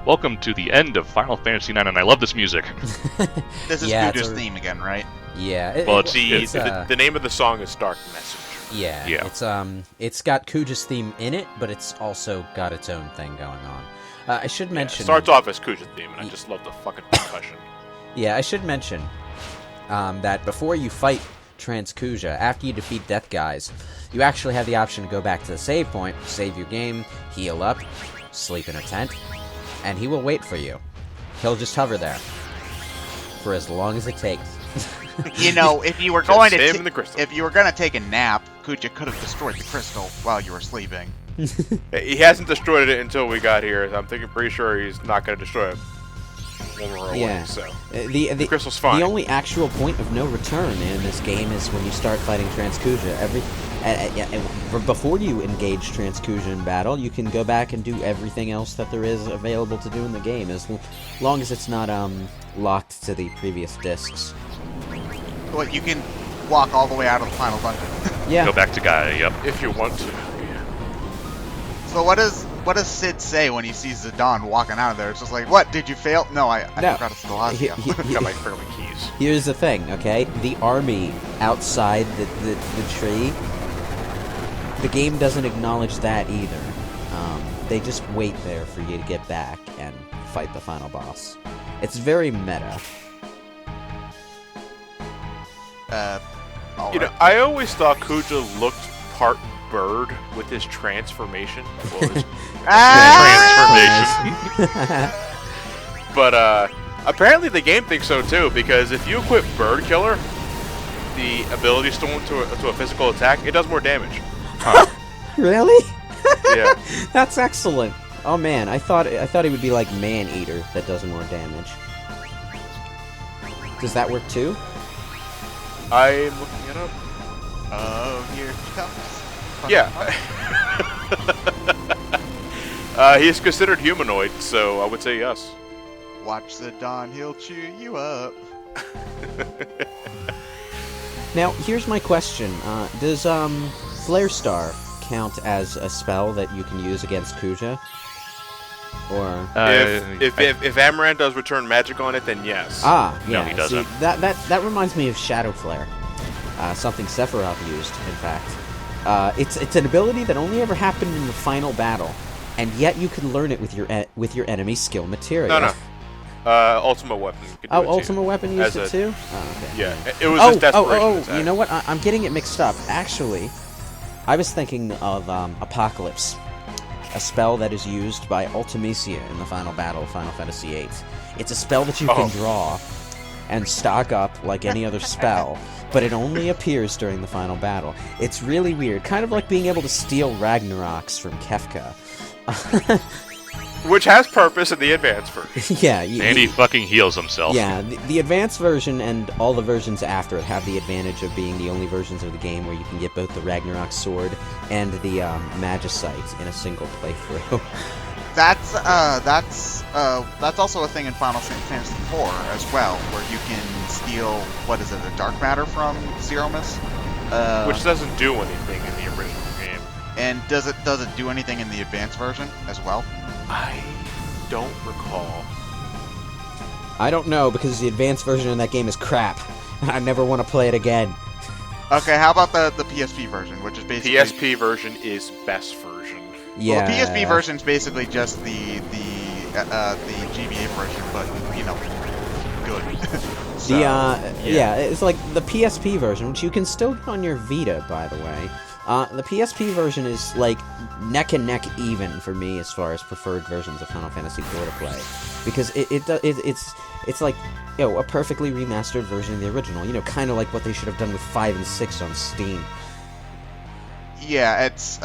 Welcome to the end of Final Fantasy IX, and I love this music. This is Kuja's theme again, right? Yeah. The name of the song is Dark Message. Yeah. It's got Kuja's theme in it, but it's also got its own thing going on. I should mention... It starts off as Kuja's theme, and I just love the fucking percussion. Yeah, I should mention that before you fight Trans Kuja, after you defeat Death Guys, you actually have the option to go back to the save point, save your game, heal up, sleep in a tent, and he will wait for you. He'll just hover there for as long as it takes. You know, if you were going to take a nap, Kuja could have destroyed the crystal while you were sleeping. He hasn't destroyed it until we got here. I'm pretty sure he's not going to destroy it when we're away. So the crystal's fine. The only actual point of no return in this game is when you start fighting Trans Kuja. Before you engage Trans Kuja in battle, you can go back and do everything else that there is available to do in the game, as long as it's not locked to the previous discs. Well, you can walk all the way out of the final dungeon. Yeah. Go back to Gaia, yep. If you want to. Yeah. So what does Sid say when he sees Zidane walking out of there? It's just like, what, did you fail? No, I forgot it's Delazio. Got my fairly keys. Here's the thing, okay? The army outside the tree, the game doesn't acknowledge that either. They just wait there for you to get back and fight the final boss. It's very meta. I always thought Kuja looked part bird with his transformation. Well, his Transformation. But apparently the game thinks so too, because if you equip Bird Killer, the ability stone to a physical attack, it does more damage. Huh. Really? Yeah. That's excellent. Oh man, I thought he would be like Man Eater that does more damage. Does that work too? I'm looking it up. Oh, here he comes. Yeah. He's considered humanoid, so I would say yes. Watch Zidane, he'll cheer you up. Now, here's my question. Does Flare Star count as a spell that you can use against Kuja? Or if Amaranth does return magic on it, then yes. Yeah. No, he doesn't. See, that reminds me of Shadow Flare. Something Sephiroth used, in fact. It's an ability that only ever happened in the final battle, and yet you can learn it with your enemy skill material. No. Ultimate Weapon. Ultimate Weapon used it too? Oh, okay. Yeah, it was his desperation attack. You know what? I'm getting it mixed up. Actually, I was thinking of Apocalypse, a spell that is used by Ultimecia in the final battle of Final Fantasy VIII. It's a spell that you can draw and stock up like any other spell, but it only appears during the final battle. It's really weird, kind of like being able to steal Ragnaroks from Kefka. Which has purpose in the advanced version. Yeah. And he fucking heals himself. Yeah, the advanced version and all the versions after it have the advantage of being the only versions of the game where you can get both the Ragnarok sword and the Magicite in a single playthrough. That's also a thing in Final Fantasy IV as well, where you can steal, what is it, the dark matter from Zeromus? Which doesn't do anything in the original game. And does it do anything in the advanced version as well? I don't recall. I don't know, because the advanced version of that game is crap. I never want to play it again. Okay, how about the PSP version, which is basically... PSP version is best version. Yeah. Well, the PSP version is basically just the GBA version, but, you know, good. So, yeah, it's like the PSP version, which you can still get on your Vita, by the way. The PSP version is like neck and neck even for me as far as preferred versions of Final Fantasy IV to play, because it's like, you know, a perfectly remastered version of the original. You know, kind of like what they should have done with 5 and 6 on Steam. Yeah, it's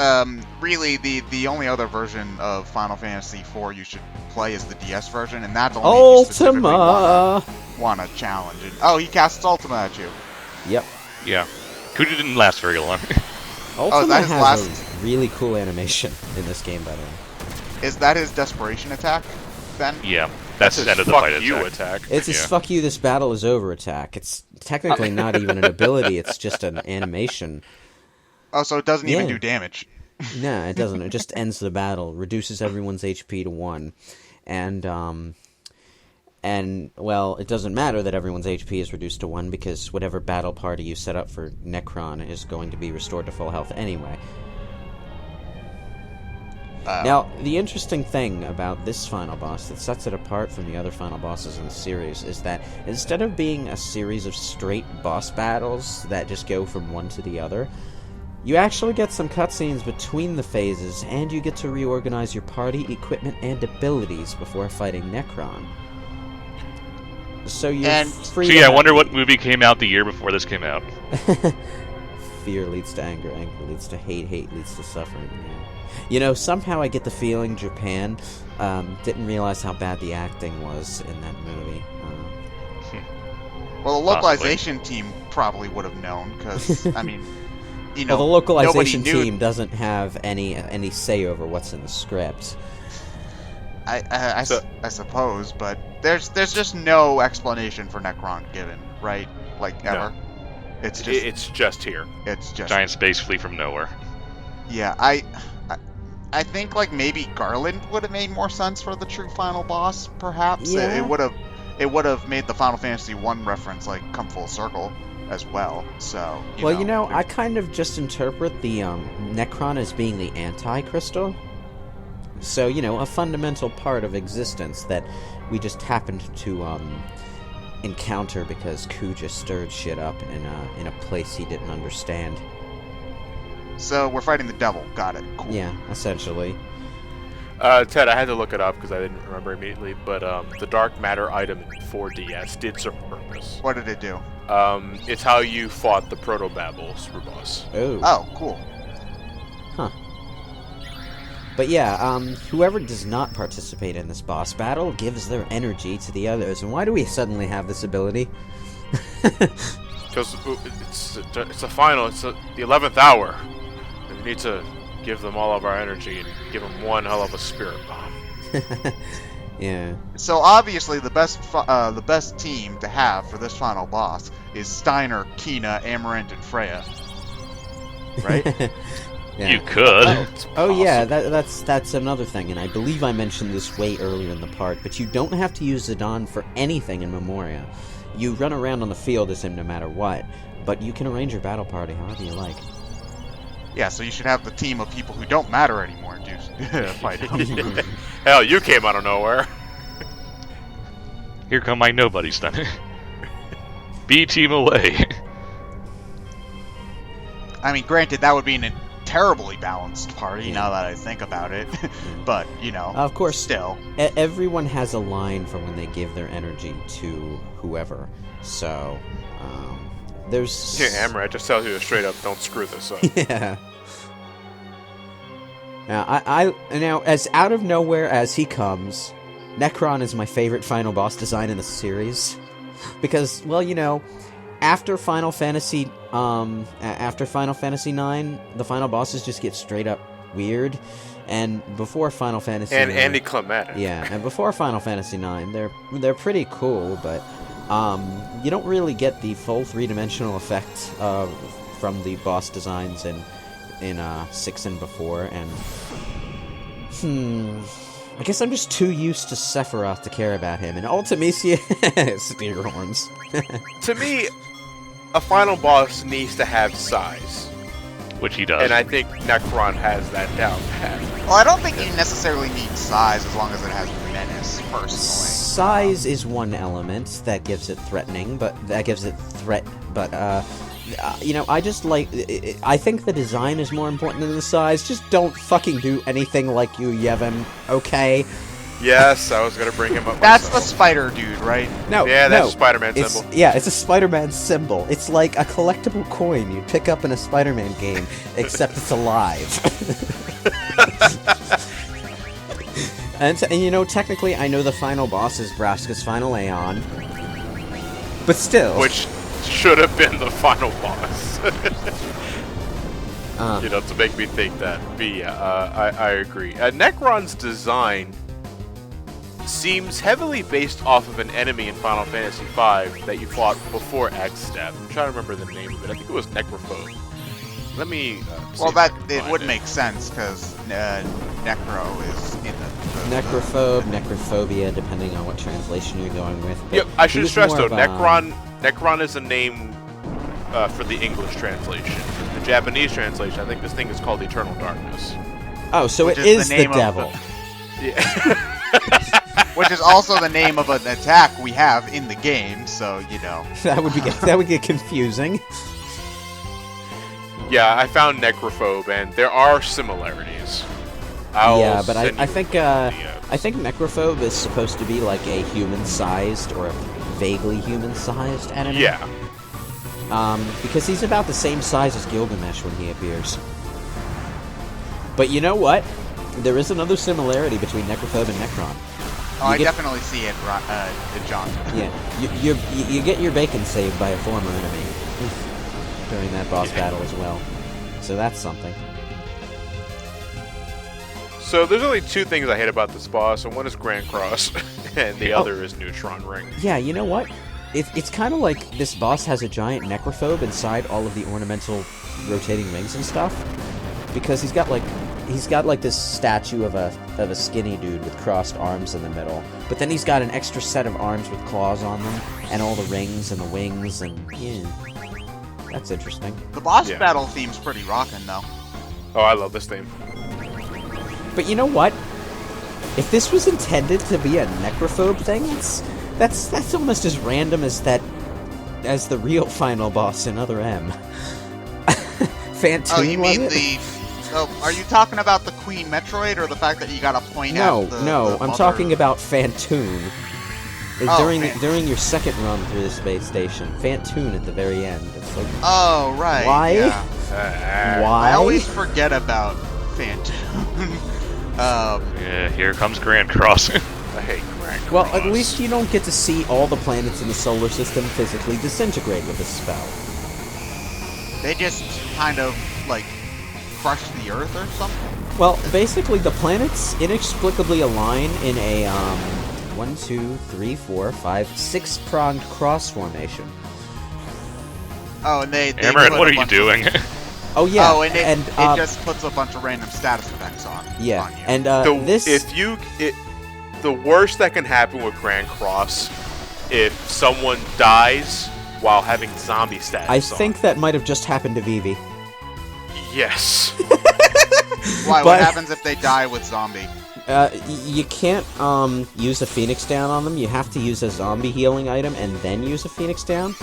really the only other version of Final Fantasy IV you should play is the DS version, and that's only if you specifically want to challenge it. Oh, he casts Ultima at you. Yep. Yeah. Kuja didn't last very long. Ultima has a really cool animation in this game, by the way. Is that his desperation attack, then? Yeah. That's his end of the fight attack. It's his fuck you, this battle is over attack. It's technically not even an ability, it's just an animation. Oh, so it doesn't even do damage. No, it doesn't. It just ends the battle, reduces everyone's HP to 1. And, well, it doesn't matter that everyone's HP is reduced to 1 because whatever battle party you set up for Necron is going to be restored to full health anyway. Now, the interesting thing about this final boss that sets it apart from the other final bosses in the series is that instead of being a series of straight boss battles that just go from one to the other, you actually get some cutscenes between the phases, and you get to reorganize your party, equipment, and abilities before fighting Necron. So you're free. Gee, I wonder what movie came out the year before this came out. Fear leads to anger, anger leads to hate, hate leads to suffering. Yeah. You know, somehow I get the feeling Japan didn't realize how bad the acting was in that movie. Well, the localization team probably would have known, because, I mean, you know, well, the localization nobody knew team doesn't have any say over what's in the script. I suppose, but there's just no explanation for Necron given, right? Like, ever. No. It's just here. It's just Giant space flea from nowhere. Yeah, I think like maybe Garland would have made more sense for the true final boss. Perhaps Yeah. it would have made the Final Fantasy 1 reference like come full circle as well. So Well, you know, I kind of just interpret the Necron as being the anti-crystal. So, you know, a fundamental part of existence that we just happened to encounter because Kuja stirred shit up in a place he didn't understand. So we're fighting the devil. Got it. Cool. Yeah, essentially. Ted, I had to look it up because I didn't remember immediately, but the dark matter item in 4DS did serve a purpose. What did it do? It's how you fought the Proto-Babel super boss. Oh, cool. Huh. But yeah, whoever does not participate in this boss battle gives their energy to the others. And why do we suddenly have this ability? Because it's a final, it's the 11th hour. And we need to give them all of our energy and give them one hell of a spirit bomb. Yeah. So obviously the best team to have for this final boss is Steiner, Kina, Amaranth, and Freya. Right? Yeah. You could. Oh yeah, that's another thing, and I believe I mentioned this way earlier in the part, but you don't have to use Zidane for anything in Memoria. You run around on the field as him no matter what, but you can arrange your battle party however you like. Yeah, so you should have the team of people who don't matter anymore do fight him. Hell, you came out of nowhere. Here come my nobody Stunner. B team away. I mean, granted, that would be a terribly balanced party now that I think about it. But, you know, of course, still. Everyone has a line for when they give their energy to whoever. So, there's... Yeah, Amaranth just tells you straight up, don't screw this up. Yeah. Now, now, as out of nowhere as he comes, Necron is my favorite final boss design in the series. Because, well, you know, after Final Fantasy IX, the final bosses just get straight up weird. And before Final Fantasy and IX, anticlimactic. Yeah, and before Final Fantasy IX, they're pretty cool, but you don't really get the full three-dimensional effect from the boss designs in 6 and before, and I guess I'm just too used to Sephiroth to care about him, and Ultimecia spear horns. To me, a final boss needs to have size. Which he does. And I think Necron has that down pat. Well, I don't think you necessarily need size as long as it has menace, personally. Size is one element that gives it threatening, but you know, I just like... I think the design is more important than the size. Just don't fucking do anything like you, Yevon, okay? Yes, I was gonna bring him up. That's the myself. spider dude, right? No, Yeah, that's no. a Spider-Man symbol. Yeah, it's a Spider-Man symbol. It's like a collectible coin you pick up in a Spider-Man game, except it's alive. And you know, technically, I know the final boss is Braska's final Aeon, but still... Which should have been the final boss. You know, to make me think that. But yeah, I agree. Necron's design seems heavily based off of an enemy in Final Fantasy V that you fought before X-Step. I'm trying to remember the name of it. I think it was Necrophobe. Let me... Well, it would make sense, because Necro is in the necrophobia, depending on what translation you're going with. But Yep, I should stress though, more of Necron is a name for the English translation. The Japanese translation, I think this thing is called Eternal Darkness. Oh, so Which it is is the the name of devil. Yeah. Which is also the name of an attack we have in the game, so, you know. That would get confusing. Yeah, I found Necrophobe, and there are similarities. But I think Necrophobe is supposed to be like a human-sized or a vaguely human-sized enemy. Yeah. Because he's about the same size as Gilgamesh when he appears. But you know what? There is another similarity between Necrophobe and Necron. Oh, I definitely see it, John. Yeah, you get your bacon saved by a former enemy during that boss battle as well. So that's something. So there's only two things I hate about this boss, and one is Grand Cross, and the other is Neutron Ring. Yeah, you know what? It's kind of like this boss has a giant necrophobe inside all of the ornamental rotating rings and stuff, because he's got like this statue of a skinny dude with crossed arms in the middle, but then he's got an extra set of arms with claws on them, and all the rings and the wings, and yeah, that's interesting. The boss battle theme's pretty rockin', though. Oh, I love this theme. But you know what? If this was intended to be a necrophobe thing, that's almost as random as the real final boss in Other M. Fantoon, Oh, you mean was it? the... Oh, are you talking about the Queen Metroid, or the fact that you gotta point out the... No, I'm talking about Fantoon. Oh, during your second run through the space station, Fantoon at the very end. It's like, oh, right. why? Yeah. Why? I always forget about Fantoon. Yeah, here comes Grand Cross. I hate Grand Cross. Well, at least you don't get to see all the planets in the solar system physically disintegrate with this spell. They just kind of, like, crush the Earth or something? Well, basically, the planets inexplicably align in a 1, 2, 3, 4, 5, 6-pronged cross formation. Oh, and they Amaranth, put what a are you bunch of- doing? Oh yeah, Oh, and it just puts a bunch of random status effects on you. and the worst that can happen with Grand Cross, if someone dies while having zombie status. I think that might have just happened to Vivi. Yes. Why? But- What happens if they die with zombie? You can't use a Phoenix Down on them. You have to use a zombie healing item and then use a Phoenix Down.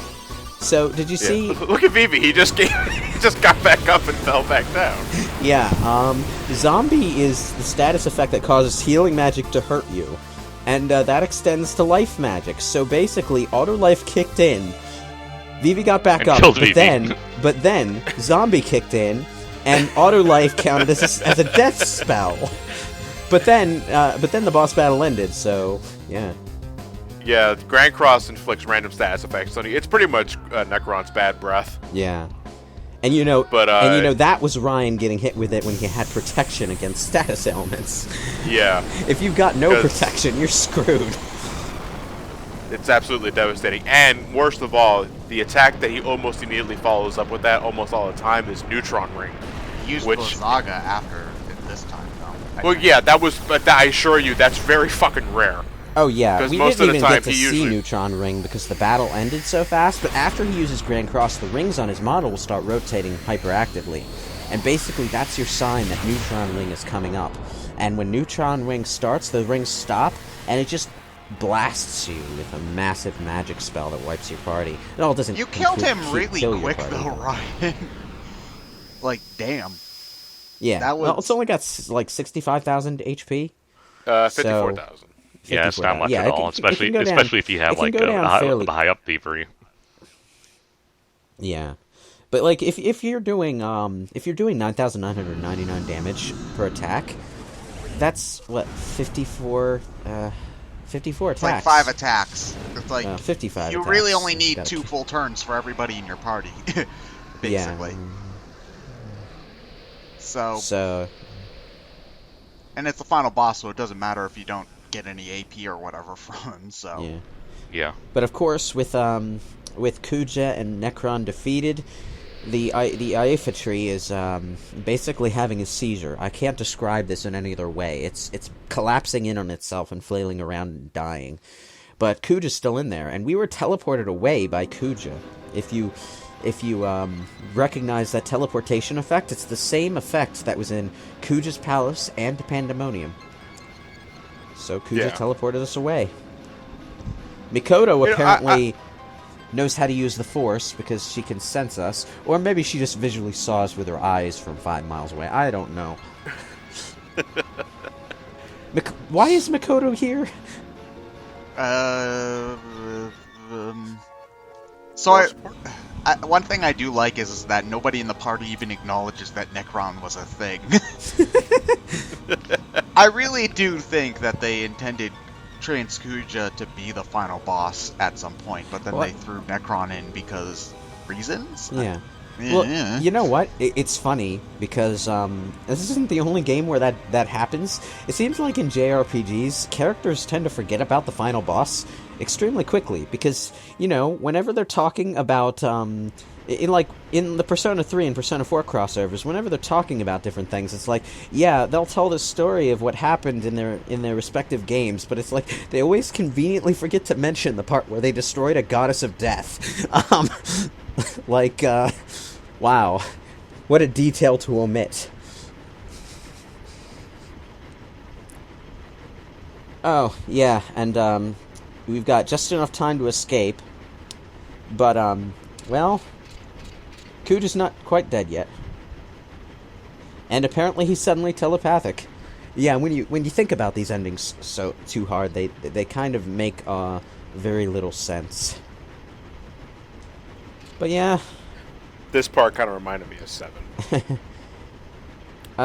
So, did you see... Look at Vivi. He just got back up and fell back down. Yeah, Zombie is the status effect that causes healing magic to hurt you. And that extends to life magic. So basically, Auto Life kicked in, Vivi got back And up, killed but Vivi. then Zombie kicked in, and Auto Life counted as a death spell. But then the boss battle ended, so, yeah. Yeah, Grand Cross inflicts random status effects on you. It's pretty much Necron's bad breath. Yeah. And that was Ryan getting hit with it when he had protection against status elements. Yeah. If you've got no protection, you're screwed. It's absolutely devastating. And worst of all, the attack that he almost immediately follows up with that almost all the time is Neutron Ring. He used Which- Blizzaga after this time, though. Well, yeah, that was, but I assure you, that's very fucking rare. Oh yeah, 'Cause we most didn't of the even time get to he see usually- Neutron Ring because the battle ended so fast, but after he uses Grand Cross, the rings on his model will start rotating hyperactively. And basically that's your sign that Neutron Ring is coming up. And when Neutron Ring starts, the rings stop, and it just blasts you with a massive magic spell that wipes your party. It all doesn't You killed him completely really kill your quick, party. though, Ryan. Like, damn. Yeah, That well, was- it's only got like 65,000 HP. 54,000. Yeah, it's not 54,000. much Yeah, at it all, can- it especially can go down- especially if you it have can like go down fairly- a high up thievery. Yeah, but like if you're doing 9,999 damage per attack, that's what 54 attacks. It's like 5 attacks. It's like 55. you attacks. really only need Gotta 2 full turns for everybody in your party, basically. So And it's the final boss, so it doesn't matter if you don't get any AP or whatever from him. So Yeah. But of course, with Kuja and Necron defeated, The Aifa tree is basically having a seizure. I can't describe this in any other way. It's collapsing in on itself and flailing around and dying. But Kuja's still in there, and we were teleported away by Kuja. If you recognize that teleportation effect, it's the same effect that was in Kuja's palace and Pandemonium. So Kuja teleported us away. Mikoto apparently knows how to use the Force because she can sense us, or maybe she just visually saw us with her eyes from 5 miles away. I don't know. Why is Mikoto here? So one thing I do like is that nobody in the party even acknowledges that Necron was a thing. I really do think that they intended Transkuja to be the final boss at some point, but then they threw Necron in because reasons? Yeah. Well, you know what? It's funny because this isn't the only game where that happens. It seems like in JRPGs, characters tend to forget about the final boss extremely quickly because, whenever they're talking about in the Persona 3 and Persona 4 crossovers, whenever they're talking about different things, it's like, yeah, they'll tell the story of what happened in their respective games, but it's like they always conveniently forget to mention the part where they destroyed a goddess of death. Wow, what a detail to omit. Oh, yeah, and we've got just enough time to escape, but well, Kuja's not quite dead yet. And apparently he's suddenly telepathic. Yeah, when you think about these endings so too hard, they kind of make very little sense. But yeah. This part kind of reminded me of 7.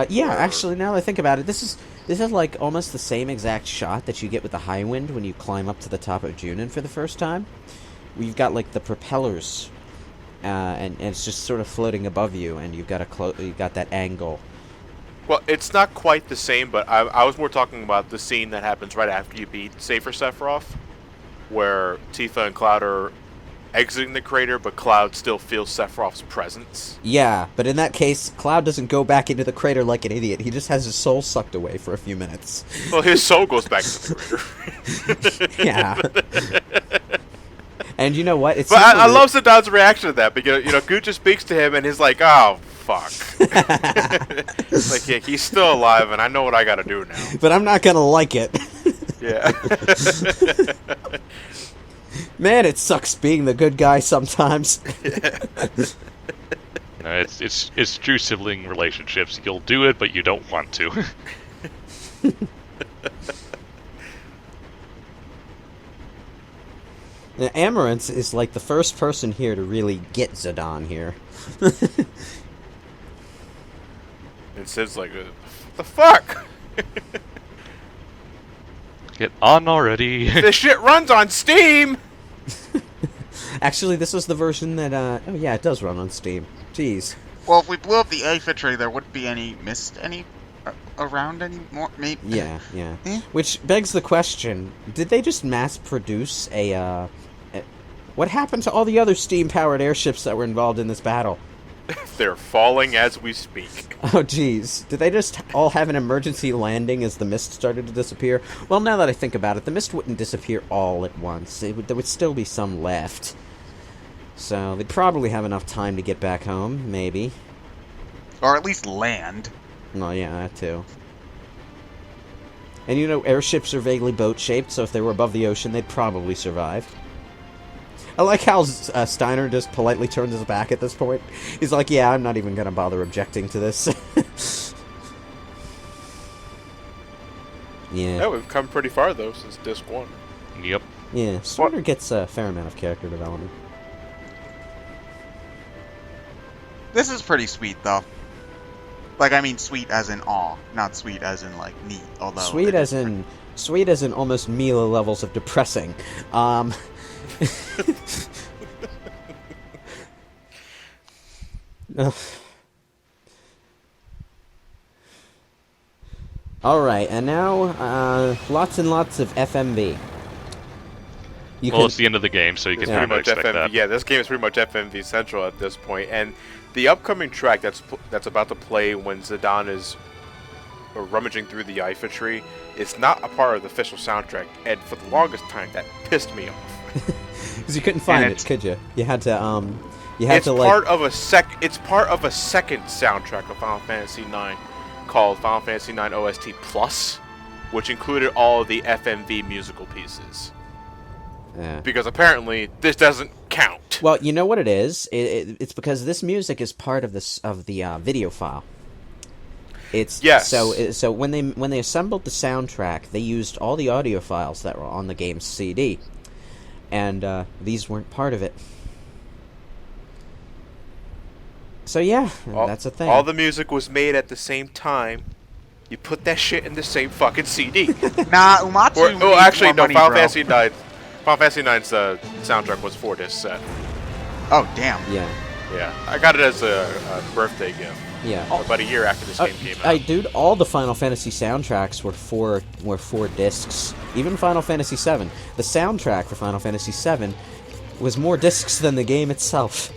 Yeah, actually, now that I think about it, this is like almost the same exact shot that you get with the High Wind when you climb up to the top of Junin for the first time. We've got like the propellers, and it's just sort of floating above you, and you've got that angle. Well, it's not quite the same, but I was more talking about the scene that happens right after you beat Safer Sephiroth, where Tifa and Cloud are exiting the crater, but Cloud still feels Sephiroth's presence. Yeah, but in that case, Cloud doesn't go back into the crater like an idiot. He just has his soul sucked away for a few minutes. Well, his soul goes back to the crater. Yeah. And you know what? But I love Zidane reaction to that, because Guja speaks to him and he's like, "Oh, fuck." It's like, yeah, he's still alive, and I know what I gotta do now. But I'm not gonna like it. Yeah. Man, it sucks being the good guy sometimes. It's true sibling relationships. You'll do it, but you don't want to. Now, Amaranth is like the first person here to really get Zidane here. And Sid's like, "What the fuck? Get on already." This shit runs on Steam!" Actually, this was the version that, oh yeah, it does run on Steam. Jeez. Well, if we blew up the Aifa tree, there wouldn't be any mist around anymore, maybe? Yeah. Which begs the question, did they just mass-produce what happened to all the other steam-powered airships that were involved in this battle? They're falling as we speak. Oh, jeez. Did they just all have an emergency landing as the mist started to disappear? Well, now that I think about it, the mist wouldn't disappear all at once. There would still be some left. So, they'd probably have enough time to get back home, maybe. Or at least land. Oh, yeah, that too. And airships are vaguely boat-shaped, so if they were above the ocean, they'd probably survive. I like how Steiner just politely turns his back at this point. He's like, yeah, I'm not even going to bother objecting to this. Yeah, we've come pretty far, though, since Disc 1. Yep. Yeah, Steiner gets a fair amount of character development. This is pretty sweet, though. Like, I mean sweet as in awe, not sweet as in, like, neat, although... Sweet as in almost Mila levels of depressing. Alright, and now, lots and lots of FMV. Well, it's the end of the game, so you can It's pretty pretty much much expect FMV. that. Yeah, this game is pretty much FMV central at this point, and the upcoming track that's about to play when Zidane is rummaging through the Ifa tree is not a part of the official soundtrack, and for the longest time that pissed me off. Because you couldn't find And it, could you? You had to you had It's to like. part of a It's part of a second soundtrack of Final Fantasy IX called Final Fantasy IX OST Plus, which included all of the FMV musical pieces. Yeah. Because apparently this doesn't count. Well, you know what it is? It's because this music is part of the video file. It's Yes. So when they assembled the soundtrack, they used all the audio files that were on the game's CD, and these weren't part of it. So yeah, that's a thing. All the music was made at the same time. You put that shit in the same fucking CD. Nah, Umatsu. needs Actually, more no. money, Final bro. Fantasy IX. Final Fantasy IX's soundtrack was 4-disc set. Oh damn. Yeah, Yeah, I got it as a birthday gift. yeah. About a year after this game came out. Dude, all the Final Fantasy soundtracks were four discs. Even Final Fantasy VII. The soundtrack for Final Fantasy VII was more discs than the game itself.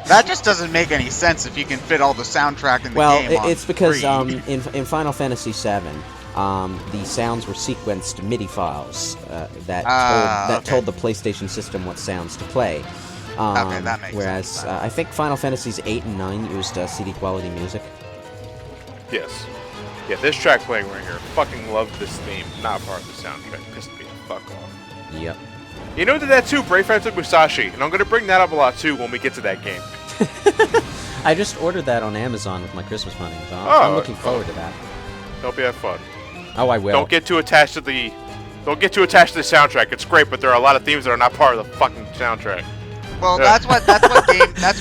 That just doesn't make any sense if you can fit all the soundtrack in the Well, game. it's because three. in Final Fantasy VII, the sounds were sequenced MIDI files that told the PlayStation system what sounds to play. Okay, that makes whereas sense. I think Final Fantasies 8 and 9 used CD quality music. Yes. Yeah, this track playing right here. Fucking love this theme. Not part of the soundtrack. Pissed me the fuck off. Yep. You know who did that too? Brave Fencer Musashi. And I'm going to bring that up a lot too when we get to that game. I just ordered that on Amazon with my Christmas money, so I'm looking forward to that. Hope you have fun. Oh, I will. Don't get too attached to the soundtrack. It's great, but there are a lot of themes that are not part of the fucking soundtrack. Well, that's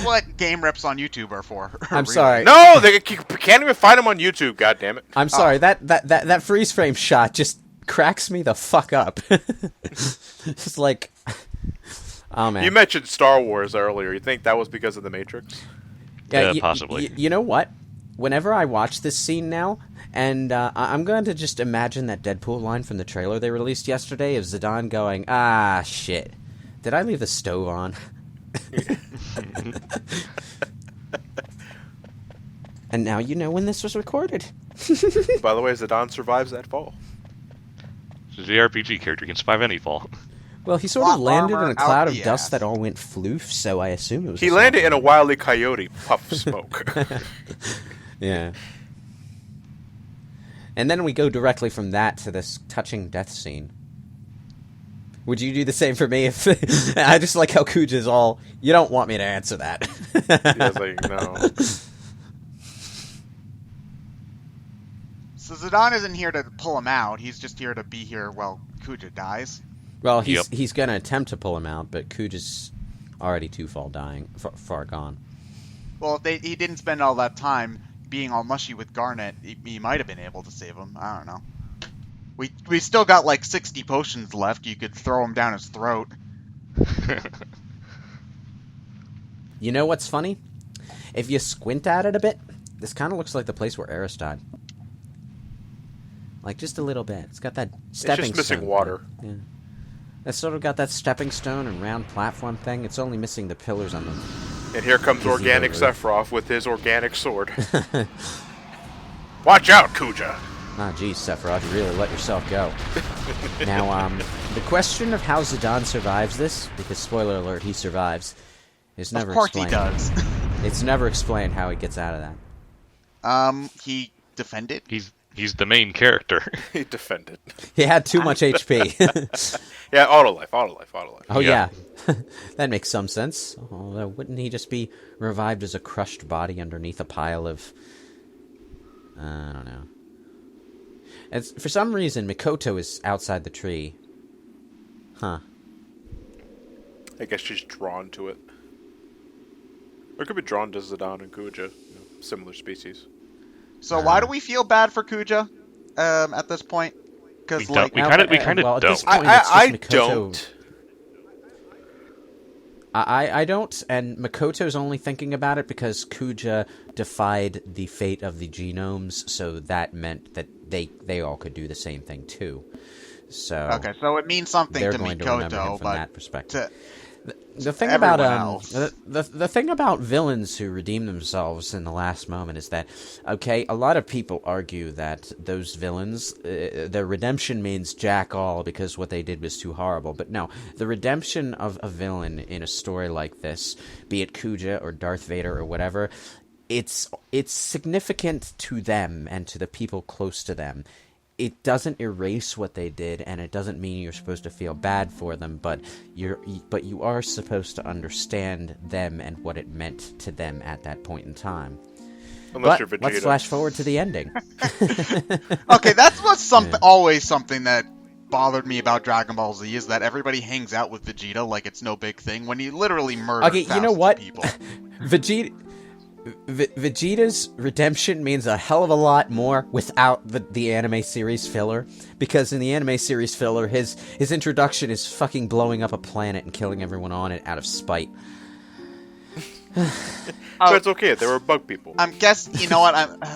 what game reps on YouTube are for. I'm really. sorry. No, they can't even find them on YouTube. God damn it! I'm sorry. That freeze frame shot just cracks me the fuck up. It's like, oh man. You mentioned Star Wars earlier. You think that was because of the Matrix? Yeah, possibly. You know what? Whenever I watch this scene now, and I'm going to just imagine that Deadpool line from the trailer they released yesterday of Zidane going, "Ah, shit. Did I leave the stove on?" And now you know when this was recorded. By the way, Zidane survives that fall. The JRPG character can survive any fall. Well, he sort of Plot landed armor in a cloud out of the dust ass. that all went floof, so I assume it was. He a landed in a soft Wile E. Coyote puff of smoke. Yeah. And then we go directly from that to this touching death scene. Would you do the same for me if I just like how Kuja's all, you don't want me to answer that. He was like, no. So Zidane isn't here to pull him out. He's just here to be here while Kuja dies. Well, Yep. he's going to attempt to pull him out, but Kuja's already too far gone. Well, if he didn't spend all that time being all mushy with Garnet, he might have been able to save him. I don't know. We still got like 60 potions left. You could throw him down his throat. You know what's funny? If you squint at it a bit, this kind of looks like the place where Eris died. Like, just a little bit. It's got that stepping stone. It's just missing water. Yeah. It's sort of got that stepping stone and round platform thing. It's only missing the pillars on them. And here comes Gazebo Organic roof. Sephiroth with his organic sword. Watch out, Kuja! Ah, geez, Sephiroth, you really let yourself go. Now, the question of how Zidane survives this, because spoiler alert, he survives, is never Of course explained. he does. It's never explained how he gets out of that. He defended. He's the main character. He defended. He had too much HP. Yeah, auto life. Oh, Yeah. yeah. That makes some sense. Although, wouldn't he just be revived as a crushed body underneath a pile of... I don't know. For some reason, Mikoto is outside the tree. Huh. I guess she's drawn to it. Or it could be drawn to Zidane and Kuja. You know, similar species. So why do we feel bad for Kuja at this point? Because We like don't. We kinda well, at this don't. point, it's just I Mikoto. don't. I don't, and Makoto's only thinking about it because Kuja defied the fate of the genomes, so that meant that they all could do the same thing too. So Okay, so it means something they're to going to remember him Mikoto, from but that perspective. to The thing everyone about else. the thing about villains who redeem themselves in the last moment is that, okay, a lot of people argue that those villains, their redemption means jack all because what they did was too horrible. But no, the redemption of a villain in a story like this, be it Kuja or Darth Vader or whatever, it's significant to them and to the people close to them. It doesn't erase what they did, and it doesn't mean you're supposed to feel bad for them, but you are supposed to understand them and what it meant to them at that point in time. Unless But you're Vegeta. let's flash forward to the ending. Okay, that's what's Yeah. always something that bothered me about Dragon Ball Z is that everybody hangs out with Vegeta like it's no big thing when he literally murdered Okay, you know thousands what? of people. Vegeta's redemption means a hell of a lot more without the anime series filler, because in the anime series filler, his introduction is fucking blowing up a planet and killing everyone on it out of spite. So it's okay. They were bug people. You know what?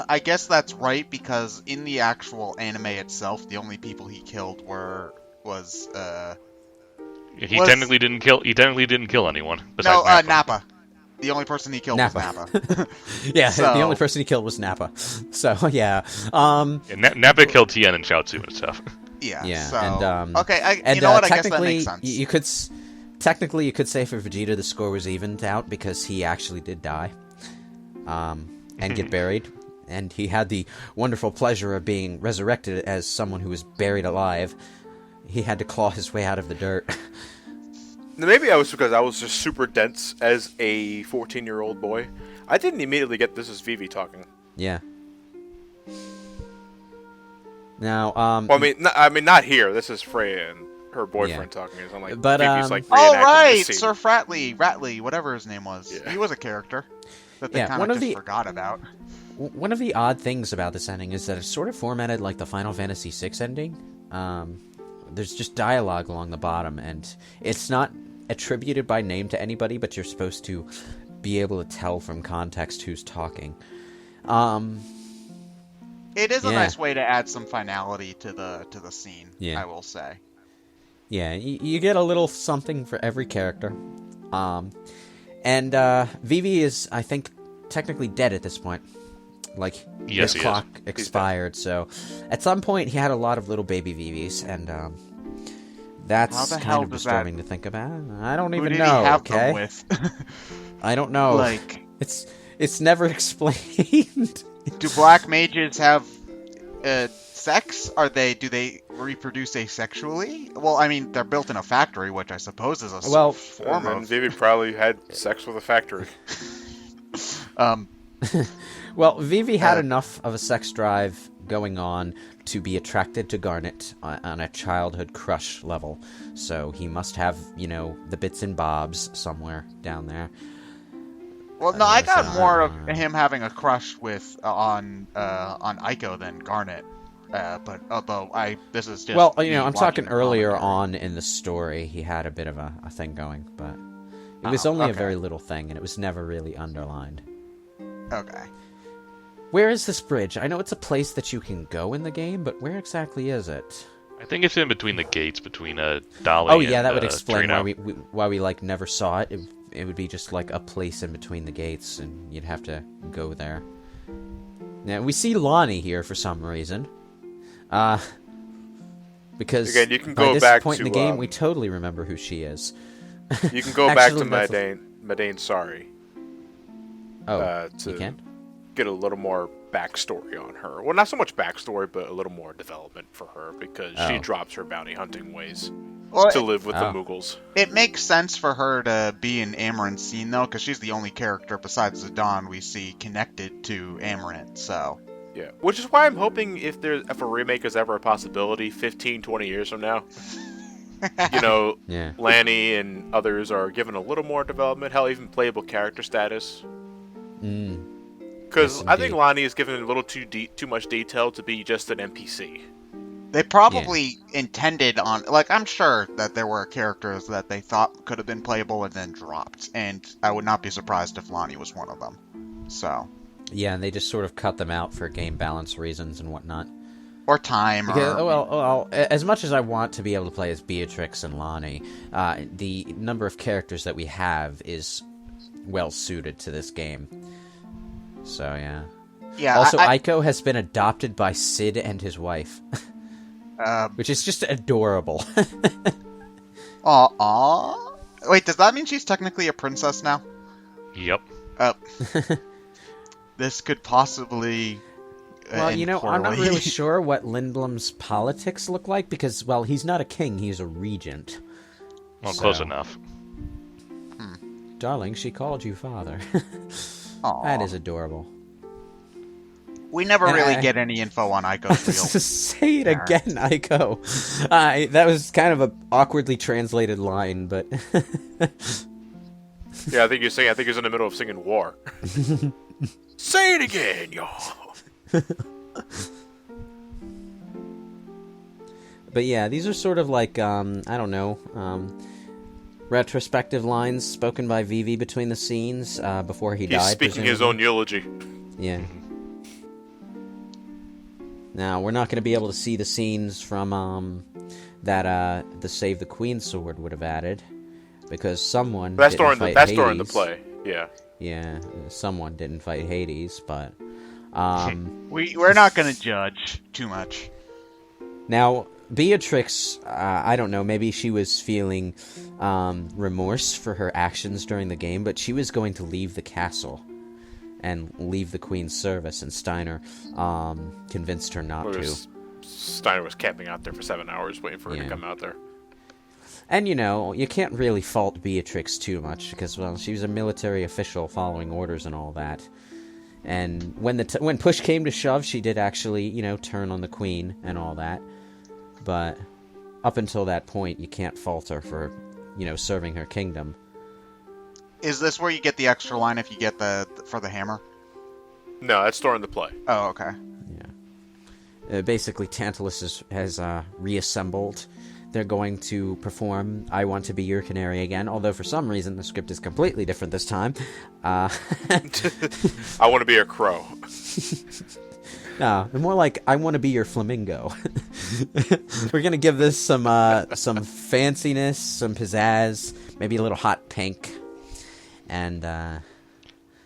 I guess that's right because in the actual anime itself, the only people he killed was He technically didn't kill. He technically didn't kill anyone. no Besides Nappa. Nappa. The only person he killed was Nappa. Yeah, So- the only person he killed was Nappa. So yeah, Yeah, Nappa killed Tien and Chaozu and stuff. Yeah. yeah, So, and okay, and you know what? I guess that technically, makes sense. you could technically you could say for Vegeta the score was evened out because he actually did die, and get buried, and he had the wonderful pleasure of being resurrected as someone who was buried alive. He had to claw his way out of the dirt. Now, maybe I was because I was just super dense as a 14-year-old boy. I didn't immediately get this as Vivi talking. Yeah. Now, Well, I mean, not here. This is Freya and her boyfriend talking. I'm like, But, Vivi's like Oh reenacting right, the scene. Sir Ratley, whatever his name was. Yeah. He was a character that they Yeah, kind one of of just the- forgot about. one of the odd things about this ending is that it's sort of formatted like the Final Fantasy VI ending. There's just dialogue along the bottom, and it's not attributed by name to anybody, but you're supposed to be able to tell from context who's talking. It is a Yeah. nice way to add some finality to the scene. Yeah. I will say. Yeah, you get a little something for every character. And Vivi is, I think, technically dead at this point. Like, Yes, his he is. clock expired, so at some point he had a lot of little baby Vivis, and that's How the kind hell of does disturbing to think about. I don't Who even did know, he have okay? them with? I don't know. Like, It's never explained. do black mages have sex? Do they reproduce asexually? Well, I mean, they're built in a factory, which I suppose is a Well, form And of. Vivi probably had sex with a factory. Well, Vivi had enough of a sex drive going on to be attracted to Garnet on a childhood crush level. So he must have, the bits and bobs somewhere down there. Well, no, I got so- more of him having a crush with on Aiko than Garnet. But although this is just Well, me I'm talking watching earlier commentary. on in the story, he had a bit of a thing going, but it was Oh, only a okay. very little thing, and it was never really underlined. Okay. Where is this bridge? I know it's a place that you can go in the game, but where exactly is it? I think it's in between the gates between Dali. Oh yeah, and, that would explain Torino. why we like never saw it. It would be just like a place in between the gates, and you'd have to go there. Now we see Lonnie here for some reason, because Again, you can by go this back point in to, the game, we totally remember who she is. You can go back to Actually, that's a- Madain Sari Oh, to you can? get a little more backstory on her. Well, not so much backstory, but a little more development for her because she Oh. drops her bounty hunting ways Well, to live with the Oh. Mughals. it makes sense for her to be in Amarant's scene though, because she's the only character besides Zidane we see connected to Amarant. So Yeah, which is why I'm hoping if a remake is ever a possibility, 15, 20 years from now, Yeah. Lanny and others are given a little more development, hell, even playable character status. Mm. Because Yes, I think indeed. Lonnie is given a little too much detail to be just an NPC. they probably intended on, like, I'm sure that there were characters that they thought could have been playable and then dropped, and I would not be surprised if Lonnie was one of them. So Yeah, and they just sort of cut them out for game balance reasons and whatnot. Or time, Because, or... well, as much as I want to be able to play as Beatrix and Lonnie, the number of characters that we have is well suited to this game. So, yeah. Yeah, Also, Aiko has been adopted by Sid and his wife. Which is just adorable. Aw. Wait, does that mean she's technically a princess now? Yep. This could possibly... Well, end I'm not poorly. really sure what Lindblom's politics look like, because, well, he's not a king, he's a regent. Well, close enough. Darling, she called you father. Aw. That is adorable. We never really get any info on Aiko's real... Say it again, Aiko. That was kind of an awkwardly translated line, but... Yeah, I think he's in the middle of singing War. Say it again, y'all. But yeah, these are sort of like, I don't know, retrospective lines spoken by Vivi between the scenes before he died. He's speaking his own eulogy. Yeah. Now, we're not going to be able to see the scenes from that the Save the Queen sword would have added, because someone That's didn't fight during Hades. the play. Yeah. Yeah, someone didn't fight Hades, but... We're not going to judge too much. Now, Beatrix, I don't know, maybe she was feeling remorse for her actions during the game, but she was going to leave the castle and leave the Queen's service, and Steiner convinced her not to. Steiner was camping out there for 7 hours waiting for her to come out there. And, you can't really fault Beatrix too much, because, well, she was a military official following orders and all that. And when push came to shove, she did actually, turn on the Queen and all that. But up until that point, you can't fault her for, serving her kingdom. Is this where you get the extra line if you get for the hammer? No, that's during the play. Oh, okay. Yeah. Basically, Tantalus has reassembled. They're going to perform I Want to Be Your Canary again, although for some reason the script is completely different this time. I want to be a crow. No, more like I Want to Be Your Flamingo. We're going to give this some fanciness, some pizzazz, maybe a little hot pink, and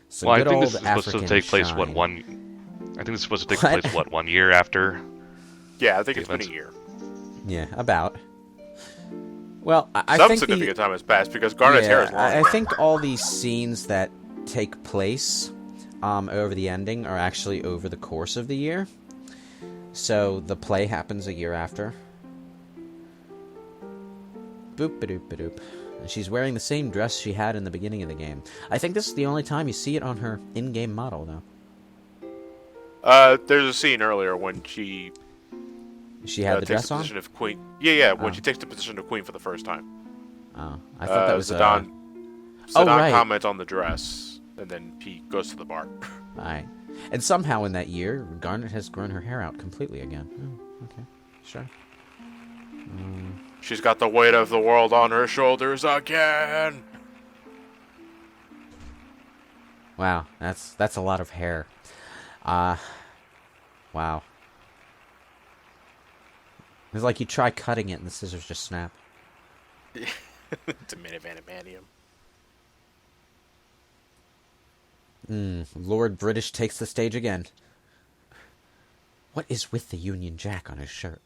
some good old African supposed to take place, shine. I think this is supposed to take place, 1 year after? Yeah, I think it's been a year. Yeah, about. Well, I Some think significant time has passed because Garnet's hair is long. I think all these scenes that take place over the ending are actually over the course of the year. So the play happens a year after. Boop-a-doop-a-doop. She's wearing the same dress she had in the beginning of the game. I think this is the only time you see it on her in-game model, though. There's a scene earlier when she had the takes dress the on? position of queen. Yeah, when she takes the position of queen for the first time. Oh, I thought that was Zidane right. comments on the dress, and then he goes to the bar. Right. And somehow in that year, Garnet has grown her hair out completely again. Oh, okay. Sure. She's got the weight of the world on her shoulders again. Wow, that's a lot of hair. Wow. It's like you try cutting it and the scissors just snap. It's a minivanimanium. Lord British takes the stage again. What is with the Union Jack on his shirt?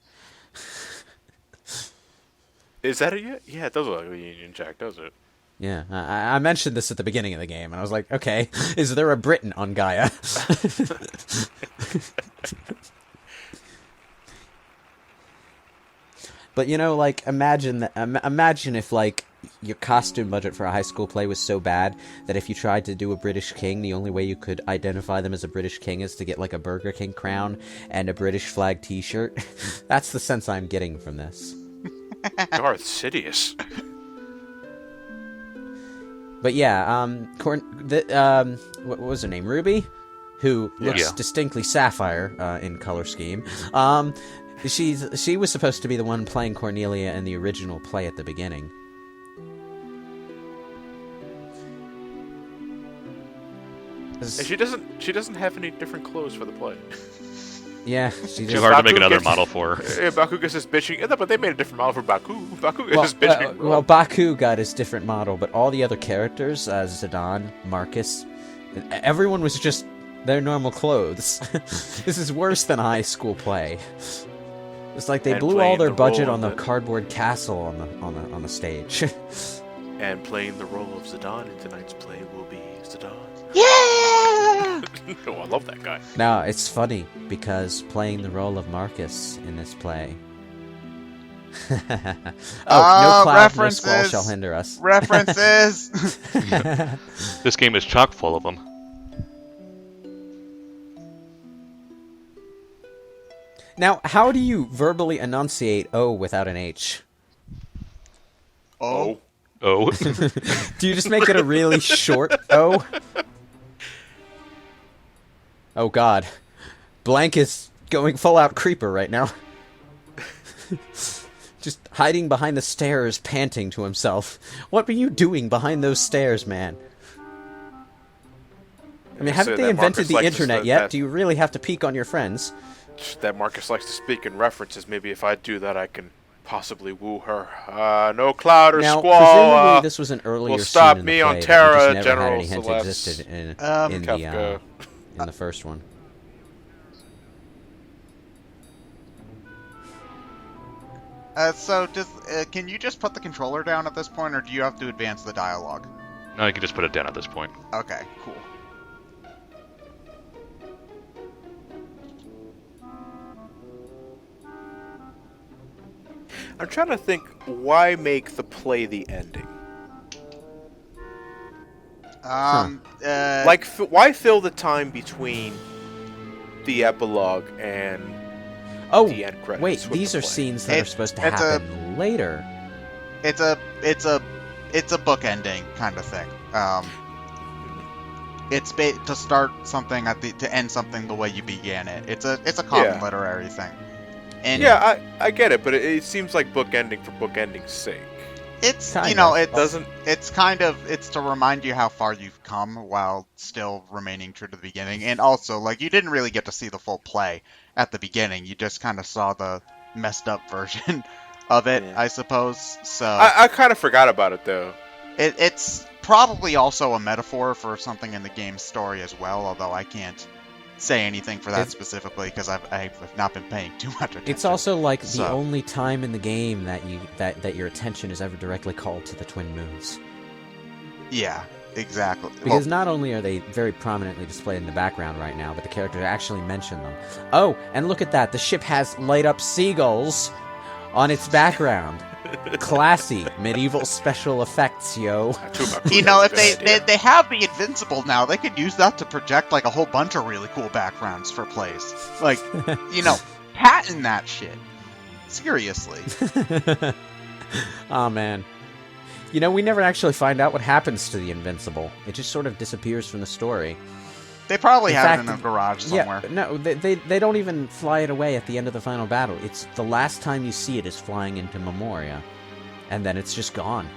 Is that it? Yeah, it does look like a Union Jack, does it? Yeah, I mentioned this at the beginning of the game, and I was like, okay, is there a Briton on Gaia? But imagine if your costume budget for a high school play was so bad that if you tried to do a British king, the only way you could identify them as a British king is to get a Burger King crown and a British flag T-shirt. That's the sense I'm getting from this. Darth Sidious. But yeah, what was her name? Ruby, who looks distinctly Sapphire in color scheme. She was supposed to be the one playing Cornelia in the original play at the beginning. And she doesn't have any different clothes for the play. Yeah, she Too just... hard to make Baku another gets- model for. Bakuga's just bitching. Yeah, but they made a different model for Baku. Bakuga's Well, just bitching. well, Baku got his different model, but all the other characters, Zidane, Marcus, everyone was just their normal clothes. This is worse than high school play. It's like they And blew all playing their the budget role on the of the- cardboard castle on the stage. And playing the role of Zidane in tonight's play will be Zidane. Yeah! Oh, I love that guy. Now, it's funny, because playing the role of Marcus in this play... no cloud, no squall references. shall hinder us. References! This game is chock full of them. Now, how do you verbally enunciate O without an H? Oh. Oh. Do you just make it a really short O? Oh god. Blank is going full-out creeper right now. Just hiding behind the stairs, panting to himself. What were you doing behind those stairs, man? I mean, haven't So they that invented Marcus the likes to internet say yet? that- Do you really have to peek on your friends? That Marcus likes to speak in references. Maybe if I do that, I can possibly woo her. No cloud or Now, squall. presumably this was an earlier will stop scene in the me play on that we Terra, just never had General any hint Celeste, existed in Kafka. the first one. So, can you just put the controller down at this point, or do you have to advance the dialogue? No, you can just put it down at this point. Okay, cool. I'm trying to think, why make the play the ending? Like, why fill the time between the epilogue and Oh, the end credits? wait, with these the are play? scenes that are supposed to it's a- happen later. it's a book ending kind of thing. It's to start something to end something the way you began it. It's a common Yeah. literary thing. And Yeah, I get it, but it seems like book ending for book ending's sake. it's Kind you know of. it Doesn't it's to remind you how far you've come while still remaining true to the beginning. And also, like, you didn't really get to see the full play at the beginning. You just kind of saw the messed up version of it, Yeah. I suppose. So I kind of forgot about it though. it's probably also a metaphor for something in the game's story as well, although I can't say anything for that It's- specifically because I've not been paying too much attention. It's also like the So- only time in the game that your attention is ever directly called to the twin moons. Yeah, exactly. Because not only are they very prominently displayed in the background right now, but the characters actually mention them. Oh, and look at that, the ship has light up seagulls on its background. Classy medieval special effects, yo. you know, if they have the Invincible now, they could use that to project like a whole bunch of really cool backgrounds for plays. Like, you know, patent that shit. Seriously. Oh man. You know, we never actually find out what happens to the Invincible. It just sort of disappears from the story. They probably In have fact, it in a garage somewhere. Yeah, no, they don't even fly it away at the end of the final battle. It's the last time you see it is flying into Memoria, and then it's just gone.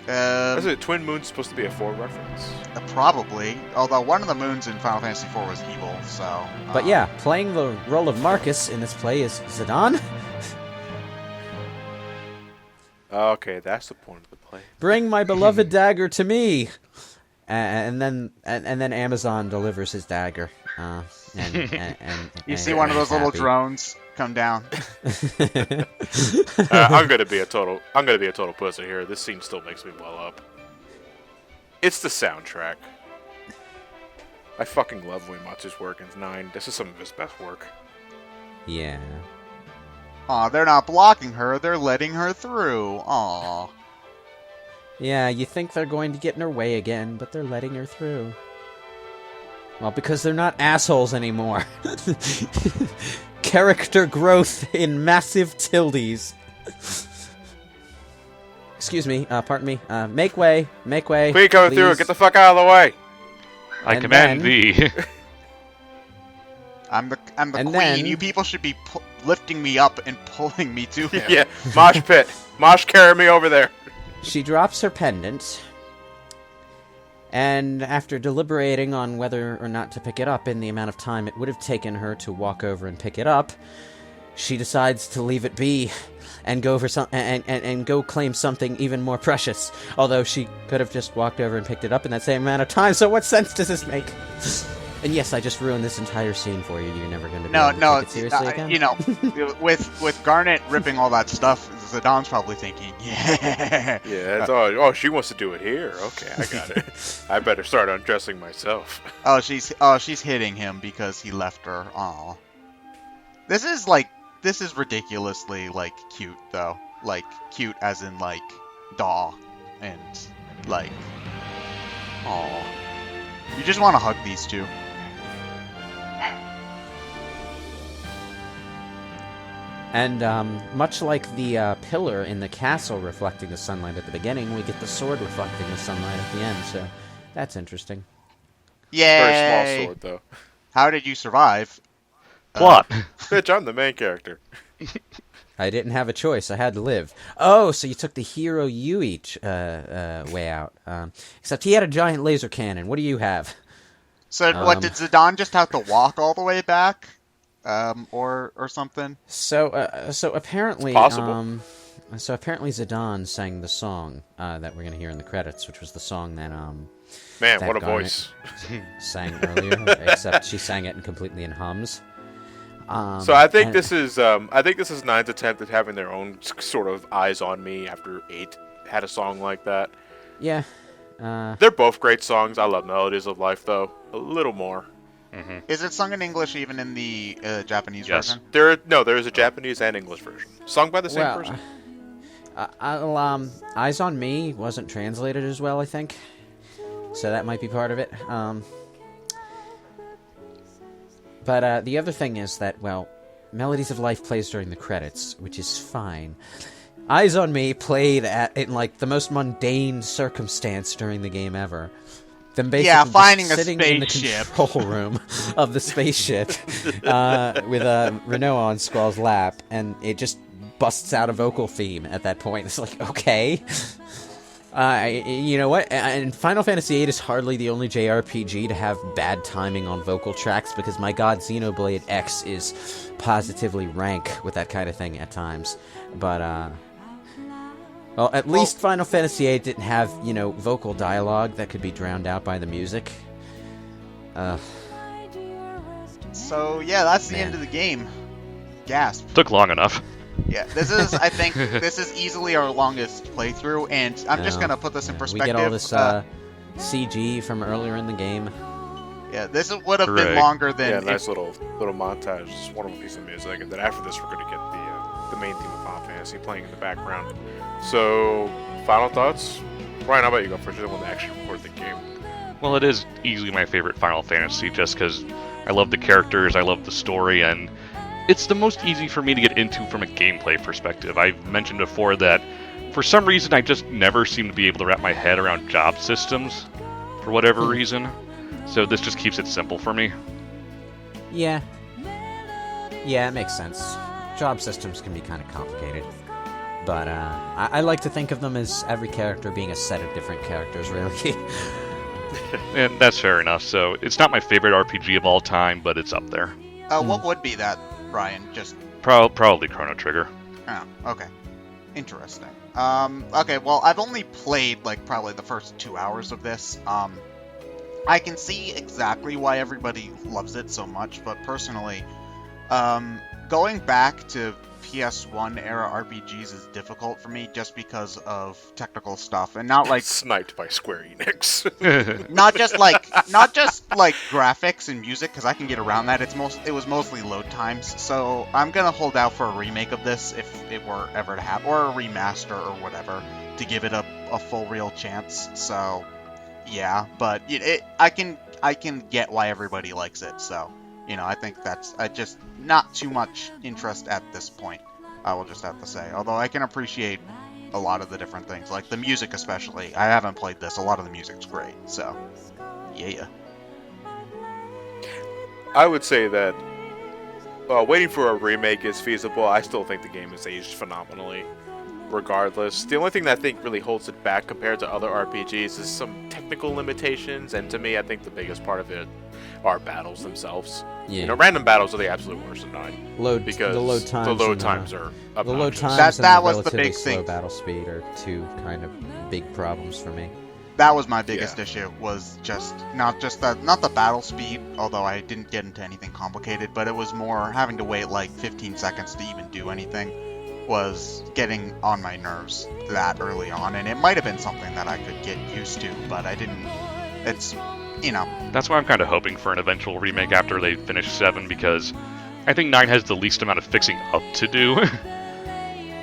Is it Twin Moon's supposed to be a 4 reference? Probably. Although one of the moons in Final Fantasy IV was evil, so. But yeah, playing the role of Marcus in this play is Zidane. Okay, that's the point of the play. Bring my beloved dagger to me. And then Amazon delivers his dagger. You see one of those little drones come down. I'm gonna be a total pussy here. This scene still makes me well up. It's the soundtrack. I fucking love Uematsu's work in 9. This is some of his best work. Yeah. Aw, they're not blocking her, they're letting her through. Aw. Yeah, you think they're going to get in her way again, but they're letting her through. Well, because they're not assholes anymore. Character growth in massive tildes. Excuse me, pardon me. Make way, make way. Queen coming through, please. get the fuck out of the way! I And command then- thee. I'm the And queen. then- You people should be lifting me up and pulling me to him. Yeah, mosh pit. Mosh carry me over there. She drops her pendant. And after deliberating on whether or not to pick it up in the amount of time it would have taken her to walk over and pick it up, she decides to leave it be and go for and go claim something even more precious. Although she could have just walked over and picked it up in that same amount of time. So what sense does this make? And yes, I just ruined this entire scene for you. You're never going to be able to take it seriously again. You know, with Garnet ripping all that stuff, Zidane probably thinking, yeah. Yeah, it's she wants to do it here. Okay, I got it. I better start undressing myself. She's hitting him because he left her. Aw. This is ridiculously like cute though. Like cute as in like daw and like aw. You just want to hug these two. And much like the pillar in the castle reflecting the sunlight at the beginning, we get the sword reflecting the sunlight at the end, so that's interesting. Yay! Very small sword, though. How did you survive? Plot. Bitch, I'm the main character. I didn't have a choice. I had to live. Oh, so you took the hero Yui way out. Except he had a giant laser cannon. What do you have? So what, did Zidane just have to walk all the way back? Or something? So apparently, it's possible. So apparently Zidane sang the song that we're going to hear in the credits, which was the song that Man, that what a Garnet voice. sang earlier, except she sang it completely in hums. So I think this is Nine's attempt at having their own sort of Eyes on Me after 8 had a song like that. Yeah. They're both great songs. I love Melodies of Life, though. A little more. Mm-hmm. Is it sung in English even in the Japanese Yes. version? There is a Japanese and English version. Sung by the same person. Eyes on Me wasn't translated as well, I think. So that might be part of it. But the other thing is that, well, Melodies of Life plays during the credits, which is fine. Eyes on Me played in like the most mundane circumstance during the game ever. Them basically finding a sitting in the spaceship. control room of the spaceship with Renault on Squall's lap, and it just busts out a vocal theme at that point. It's like, okay. You know what? And Final Fantasy VIII is hardly the only JRPG to have bad timing on vocal tracks, because my god, Xenoblade X is positively rank with that kind of thing at times. But, well, at least Final Fantasy VIII didn't have, vocal dialogue that could be drowned out by the music. So, yeah, that's the Man. end of the game. Gasp. Took long enough. Yeah, I think, this is easily our longest playthrough, and I'm just gonna put this in perspective. We get all this CG from earlier in the game. Yeah, this would have been Hooray. longer than... Yeah, nice little montage. Just wonderful piece of music. And then after this, we're going to get the main theme of Final Fantasy playing in the background. So, final thoughts? Ryan, how about you go first? You're the one that actually recorded the game. Well, it is easily my favorite Final Fantasy just because I love the characters, I love the story, and it's the most easy for me to get into from a gameplay perspective. I've mentioned before that for some reason I just never seem to be able to wrap my head around job systems for whatever reason. So this just keeps it simple for me. Yeah. Yeah, it makes sense. Job systems can be kind of complicated. But I like to think of them as every character being a set of different characters, really. And that's fair enough. So it's not my favorite RPG of all time, but it's up there. What would be that, Brian? Just... Probably Chrono Trigger. Oh, okay. Interesting. Okay, well, I've only played, like, probably the first 2 hours of this. I can see exactly why everybody loves it so much, but personally, going back to PS1 era RPGs is difficult for me just because of technical stuff, and not like Sniped by Square Enix. not just like graphics and music, because I can get around that. It was mostly load times, so I'm gonna hold out for a remake of this if it were ever to happen, or a remaster or whatever, to give it a full real chance. So yeah, but I can get why everybody likes it. So I think that's just not too much interest at this point. I will just have to say, although I can appreciate a lot of the different things, like the music especially. I haven't played this. A lot of the music's great. So yeah. I would say that waiting for a remake is feasible. I still think the game is aged phenomenally. regardless. The only thing that I think really holds it back compared to other RPGs is some technical limitations, and to me, I think the biggest part of it are battles themselves. Yeah. You know, random battles are the absolute worst in 9. The load times. The load times are obnoxious. The load times That and was the relatively big slow thing. battle speed are two kind of big problems for me. That was my biggest issue, was just not the battle speed, although I didn't get into anything complicated, but it was more having to wait like 15 seconds to even do anything, was getting on my nerves that early on, and it might have been something that I could get used to, but I didn't. It's, you know. That's why I'm kind of hoping for an eventual remake after they finish 7, because I think 9 has the least amount of fixing up to do.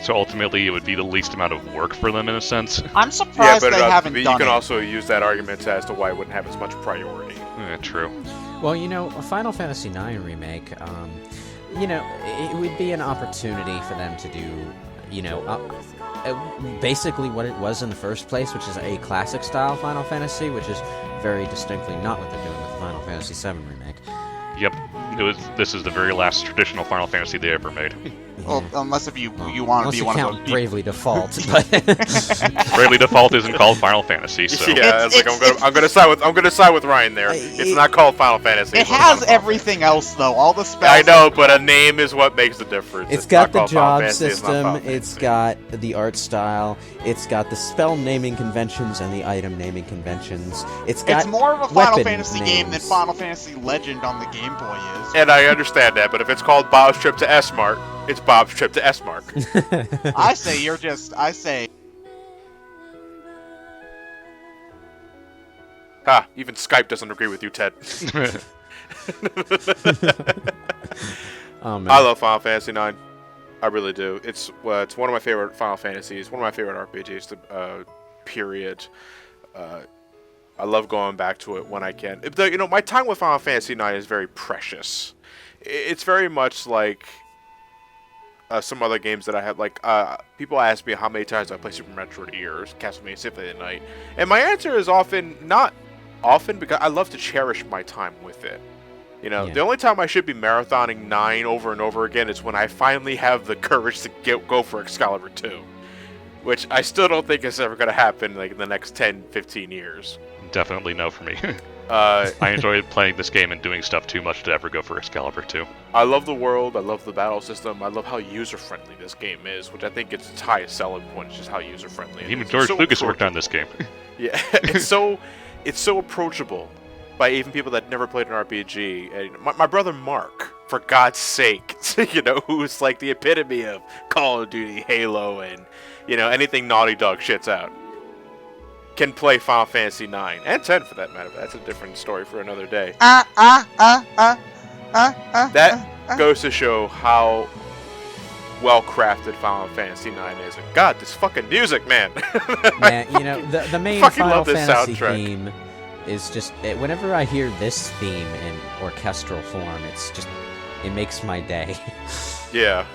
So ultimately, it would be the least amount of work for them in a sense. I'm surprised they haven't you done can it. also use that argument as to why it wouldn't have as much priority. True. Well, you know, a Final Fantasy IX remake, you know, it would be an opportunity for them to do, you know, basically what it was in the first place, which is a classic-style Final Fantasy, which is very distinctly not what they're doing with the Final Fantasy VII remake. Yep. This is the very last traditional Final Fantasy they ever made. Well, unless if you want to be one of those Bravely Default, but Bravely Default isn't called Final Fantasy, so Yeah, it's like I'm gonna side with Ryan there. It's not called Final Fantasy. It it's has not Final everything else, though. All the spells. Fantasy. I know, but a name is what makes the difference. it's got not the called Final job Fantasy, it's not system, Final it's Fantasy. got the art style, it's got the spell naming conventions and the item naming conventions. It's got It's more of a Final weapon Fantasy game than names. Final Fantasy Legend on the Game Boy is. And I understand that, but if it's called Bob's Trip to S-Mart, it's Bob's Trip to S-Mart. I say Even Skype doesn't agree with you, Ted. Oh, man. I love Final Fantasy IX. I really do. It's one of my favorite Final Fantasies, one of my favorite RPGs, period. I love going back to it when I can. You know, my time with Final Fantasy IX is very precious. It's very much like some other games that I had. Like, people ask me how many times I play Super Metroid or Castlevania Symphony of the Night, and my answer is not often, because I love to cherish my time with it. You know, Yeah. the only time I should be marathoning 9 over and over again is when I finally have the courage to go for Excalibur 2. Which I still don't think is ever going to happen like in the next 10, 15 years. definitely no for me. I I enjoy playing this game and doing stuff too much to ever go for Excalibur 2. love the world, I love the battle system, I love how user-friendly this game is, which I think it's its highest selling point, is just how user-friendly it is. Even It's George so Lucas worked on approachable. this game. Yeah, it's so approachable by even people that never played an RPG. And my brother Mark, for God's sake, you know, who's like the epitome of Call of Duty, Halo, and you know anything Naughty Dog shits out, can play Final Fantasy 9 and 10 for that matter. But that's a different story for another day. That goes to show how well crafted Final Fantasy 9 is. And God, this fucking music, man. Yeah, you know, the main fucking Final love this Fantasy soundtrack. theme is just... whenever I hear this theme in orchestral form, it makes my day. Yeah.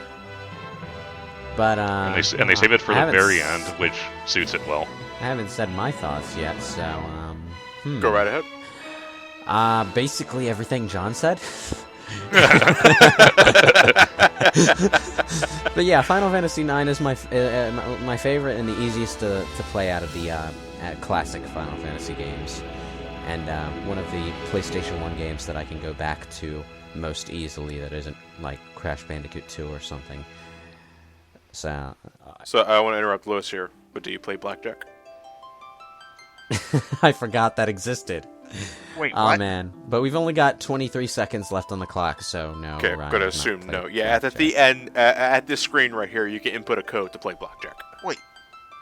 But, And they save it for I the haven't very s- end, which suits it well. I haven't said my thoughts yet, so, Go right ahead. Basically everything John said. But yeah, Final Fantasy IX is my favorite and the easiest to play out of the classic Final Fantasy games, and one of the PlayStation 1 games that I can go back to most easily that isn't like Crash Bandicoot 2 or something. So, So I want to interrupt Lewis here, but do you play blackjack? I forgot that existed. Wait, Oh what? man, but we've only got 23 seconds left on the clock, so no. Okay, I'm Ryan gonna has not assume played no. Yeah, at blackjack. the end, at this screen right here, you can input a code to play blackjack. Wait,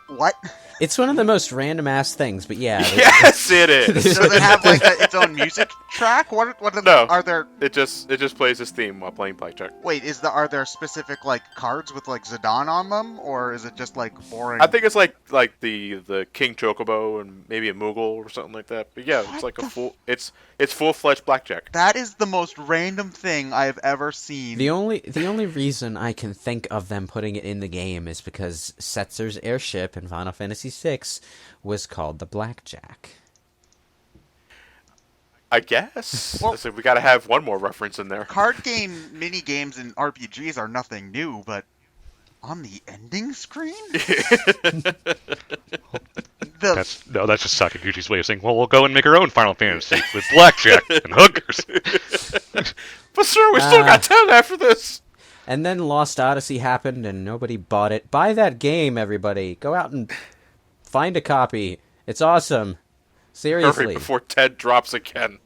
what? It's one of the most random ass things, but yeah. Yes, it is. Does it have like its own music track? What No. are there? It just plays this theme while playing blackjack. Wait, are there specific like cards with like Zidane on them, or is it just like boring? I think it's like the King Chocobo and maybe a Moogle or something like that. But yeah, it's What like a the full it's full-fledged blackjack. That is the most random thing I've ever seen. The only reason I can think of them putting it in the game is because Setzer's airship in Final Fantasy VI was called the Blackjack. I guess. Well- So we got to have one more reference in there. Card game mini games and RPGs are nothing new, but On the ending screen? That's just Sakaguchi's way of saying, well, we'll go and make our own Final Fantasy with blackjack and hookers. But sir, we still got 10 after this. And then Lost Odyssey happened, and nobody bought it. Buy that game, everybody. Go out and find a copy. It's awesome. Seriously. Hurry before Ted drops again.